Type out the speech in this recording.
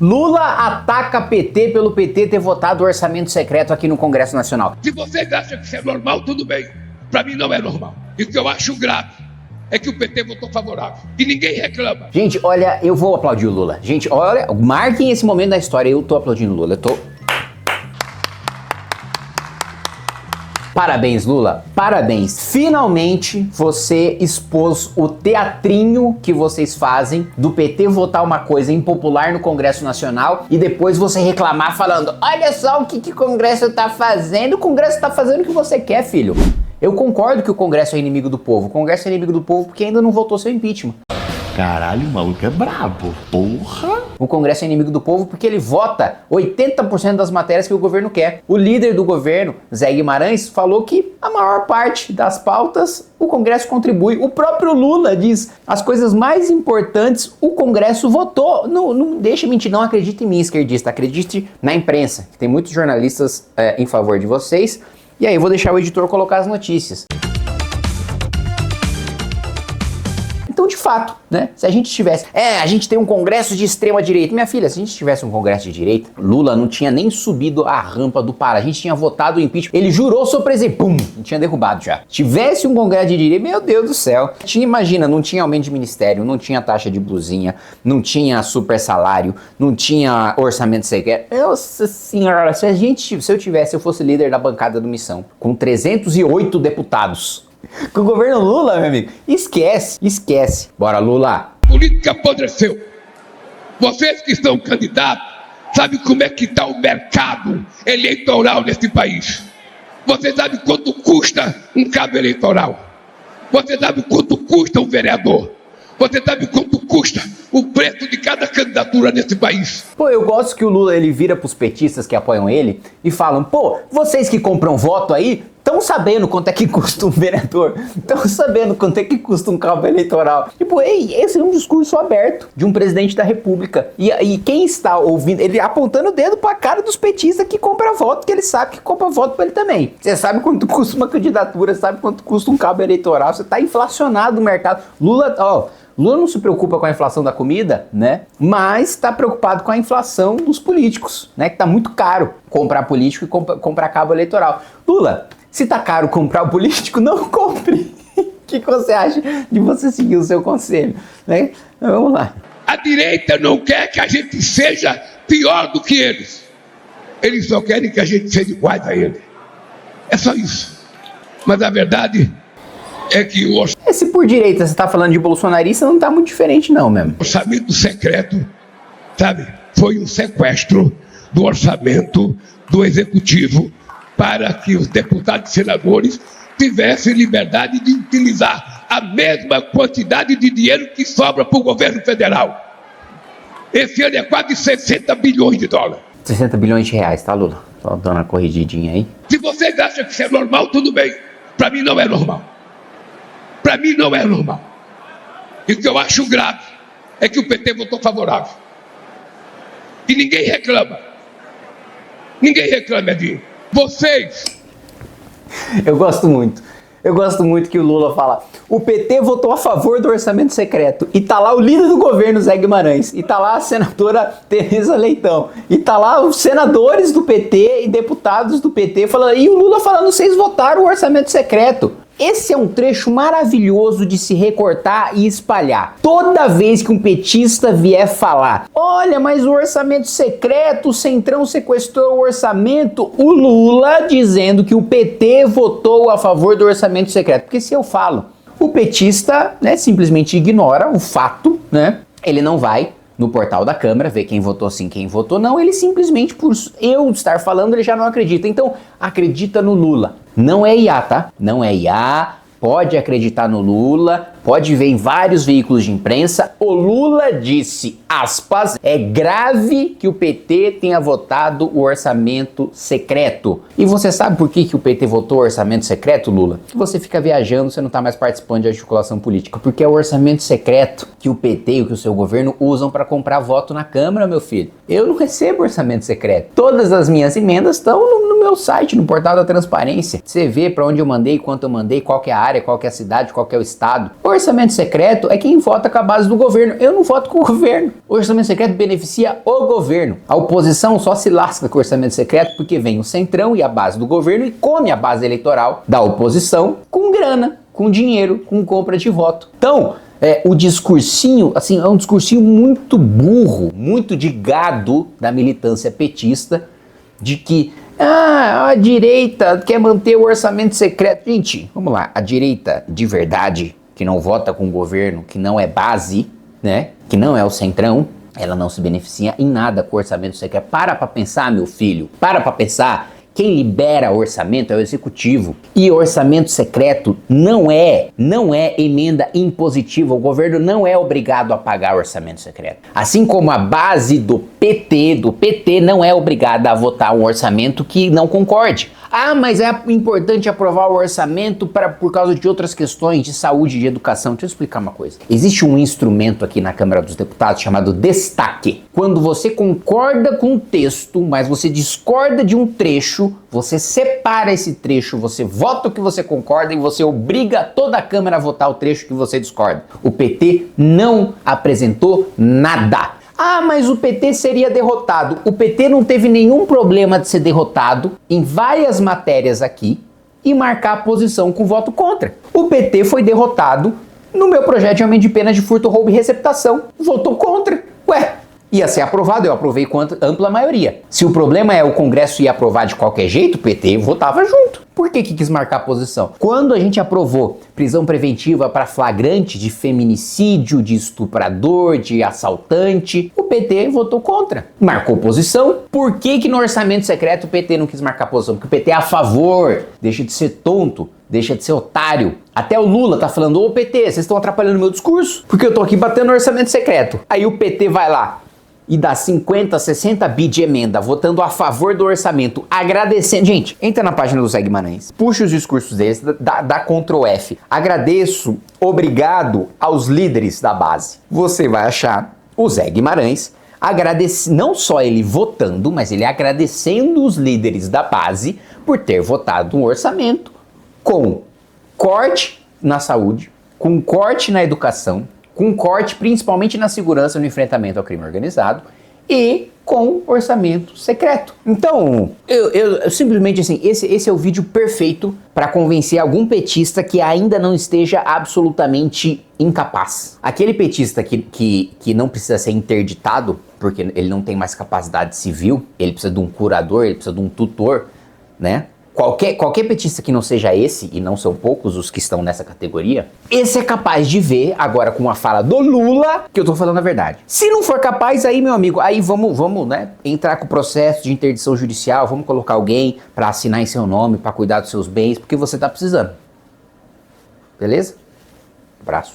Lula ataca PT pelo PT ter votado o orçamento secreto aqui no Congresso Nacional. Se vocês acham que isso é normal, tudo bem. Para mim não é normal. E o que eu acho grave é que o PT votou favorável. E ninguém reclama. Gente, olha, eu vou aplaudir o Lula. Gente, olha, marquem esse momento da história. Eu tô aplaudindo o Lula. Parabéns, Lula. Parabéns. Finalmente você expôs o teatrinho que vocês fazem do PT votar uma coisa impopular no Congresso Nacional e depois você reclamar falando: olha só o que o Congresso tá fazendo. O Congresso tá fazendo o que você quer, filho. Eu concordo que o Congresso é inimigo do povo. O Congresso é inimigo do povo porque ainda não votou seu impeachment. Caralho, o maluco é brabo. Porra! O Congresso é inimigo do povo porque ele vota 80% das matérias que o governo quer. O líder do governo, Zé Guimarães, falou que a maior parte das pautas o Congresso contribui. O próprio Lula diz as coisas mais importantes o Congresso votou. Não deixa mentir, não acredite em mim, esquerdista. Acredite na imprensa, que tem muitos jornalistas em favor de vocês. E aí eu vou deixar o editor colocar as notícias. Então, de fato, né? Se a gente tivesse... a gente tem um congresso de extrema direita. Minha filha, se a gente tivesse um congresso de direita, Lula não tinha nem subido a rampa do Pará. A gente tinha votado o impeachment. Ele jurou seu presidente. Pum! Tinha derrubado já. Tivesse um congresso de direita, meu Deus do céu. Imagina, não tinha aumento de ministério, não tinha taxa de blusinha, não tinha super salário, não tinha orçamento secreto. Nossa senhora, se eu fosse líder da bancada do Missão, com 308 deputados... Com o governo Lula, meu amigo, esquece. Bora, Lula. A política apodreceu. Vocês que estão candidatos, sabem como é que está o mercado eleitoral nesse país. Você sabe quanto custa um cabo eleitoral. Você sabe quanto custa um vereador. Você sabe quanto custa o preço de cada candidatura nesse país. Pô, eu gosto que o Lula, ele vira pros petistas que apoiam ele e falam: pô, vocês que compram voto aí, estão sabendo quanto é que custa um vereador, estão sabendo quanto é que custa um cabo eleitoral. Tipo, esse é um discurso aberto de um presidente da república. E quem está ouvindo, ele apontando o dedo pra cara dos petistas que compram voto, que ele sabe que compra voto pra ele também. Você sabe quanto custa uma candidatura, sabe quanto custa um cabo eleitoral, você tá inflacionado no mercado. Lula não se preocupa com a inflação da comida, né? Mas está preocupado com a inflação dos políticos, né? Que tá muito caro comprar político e comprar cabo eleitoral. Lula, se tá caro comprar o político, não compre. O que você acha de você seguir o seu conselho, né? Vamos lá. A direita não quer que a gente seja pior do que eles. Eles só querem que a gente seja igual a eles. É só isso. Mas a verdade é que o se por direita você tá falando de bolsonarista, não tá muito diferente não mesmo. orçamento secreto, sabe, foi um sequestro do orçamento do executivo para que os deputados e senadores tivessem liberdade de utilizar a mesma quantidade de dinheiro que sobra para o governo federal. Esse ano é quase 60 bilhões de dólares. 60 bilhões de reais, tá, Lula? Só dando uma corrigidinha aí. Se vocês acham que isso é normal, tudo bem. Para mim não é normal. Para mim não é normal. E o que eu acho grave é que o PT votou favorável. E ninguém reclama. Ninguém reclama de vocês. Eu gosto muito que o Lula fala: o PT votou a favor do orçamento secreto. E tá lá o líder do governo, Zé Guimarães. E tá lá a senadora Tereza Leitão. E tá lá os senadores do PT e deputados do PT falando. E o Lula falando: vocês votaram o orçamento secreto. Esse é um trecho maravilhoso de se recortar e espalhar. Toda vez que um petista vier falar: olha, mas o orçamento secreto, o Centrão sequestrou o orçamento, o Lula dizendo que o PT votou a favor do orçamento secreto. Porque se eu falo, o petista, né, simplesmente ignora o fato, né? Ele não vai no portal da Câmara ver quem votou sim, quem votou não. Ele simplesmente, por eu estar falando, ele já não acredita. Então, acredita no Lula. Não é IA, tá? Não é IA. Pode acreditar no Lula, pode ver em vários veículos de imprensa. O Lula disse, aspas, é grave que o PT tenha votado o orçamento secreto. E você sabe por que o PT votou o orçamento secreto, Lula? Que você fica viajando, você não tá mais participando de articulação política. Porque é o orçamento secreto que o PT e que o seu governo usam para comprar voto na Câmara, meu filho. Eu não recebo orçamento secreto. Todas as minhas emendas estão no meu site, no portal da transparência. Você vê para onde eu mandei, quanto eu mandei, qual que é a área, qual que é a cidade, qual que é o estado. orçamento secreto é quem vota com a base do governo. Eu não voto com o governo. O orçamento secreto beneficia o governo. A oposição só se lasca com o orçamento secreto porque vem o centrão e a base do governo e come a base eleitoral da oposição com grana, com dinheiro, com compra de voto. Então, o discursinho, assim, é um discursinho muito burro, muito de gado da militância petista, de que a direita quer manter o orçamento secreto. Gente, vamos lá, a direita de verdade, que não vota com o governo, que não é base, né, que não é o centrão, ela não se beneficia em nada com o orçamento secreto. Para pra pensar, meu filho, para pra pensar. Quem libera orçamento é o executivo. E orçamento secreto não é emenda impositiva. O governo não é obrigado a pagar orçamento secreto. Assim como a base do PT não é obrigada a votar um orçamento que não concorde. Ah, mas é importante aprovar o orçamento por causa de outras questões de saúde e de educação. Deixa eu explicar uma coisa. Existe um instrumento aqui na Câmara dos Deputados chamado destaque. Quando você concorda com o texto, mas você discorda de um trecho, você separa esse trecho, você vota o que você concorda e você obriga toda a Câmara a votar o trecho que você discorda. O PT não apresentou nada. Ah, mas o PT seria derrotado. O PT não teve nenhum problema de ser derrotado em várias matérias aqui e marcar a posição com voto contra. O PT foi derrotado no meu projeto de aumento de pena de furto, roubo e receptação. Votou contra. Ué, ia ser aprovado, eu aprovei com ampla maioria. Se o problema é o Congresso ia aprovar de qualquer jeito, o PT votava junto. Por que quis marcar a posição? Quando a gente aprovou prisão preventiva para flagrante de feminicídio, de estuprador, de assaltante, o PT votou contra. Marcou posição. Por que no orçamento secreto o PT não quis marcar posição? Porque o PT é a favor. Deixa de ser tonto. Deixa de ser otário. Até o Lula tá falando, ô PT, vocês estão atrapalhando meu discurso, porque eu tô aqui batendo no orçamento secreto. Aí o PT vai lá e dá 50, 60 bi de emenda, votando a favor do orçamento, agradecendo. Gente, entra na página do Zé Guimarães, puxa os discursos deles, dá Ctrl F. Agradeço, obrigado aos líderes da base. Você vai achar o Zé Guimarães não só ele votando, mas ele agradecendo os líderes da base por ter votado um orçamento com corte na saúde, com corte na educação, com corte principalmente na segurança no enfrentamento ao crime organizado e com orçamento secreto. Então, eu simplesmente assim, esse é o vídeo perfeito para convencer algum petista que ainda não esteja absolutamente incapaz. Aquele petista que não precisa ser interditado, porque ele não tem mais capacidade civil, ele precisa de um curador, ele precisa de um tutor, né? Qualquer petista que não seja esse, e não são poucos os que estão nessa categoria, esse é capaz de ver, agora com a fala do Lula, que eu tô falando a verdade. Se não for capaz, aí, meu amigo, aí vamos, né, entrar com o processo de interdição judicial, vamos colocar alguém pra assinar em seu nome, pra cuidar dos seus bens, porque você tá precisando. Beleza? Abraço.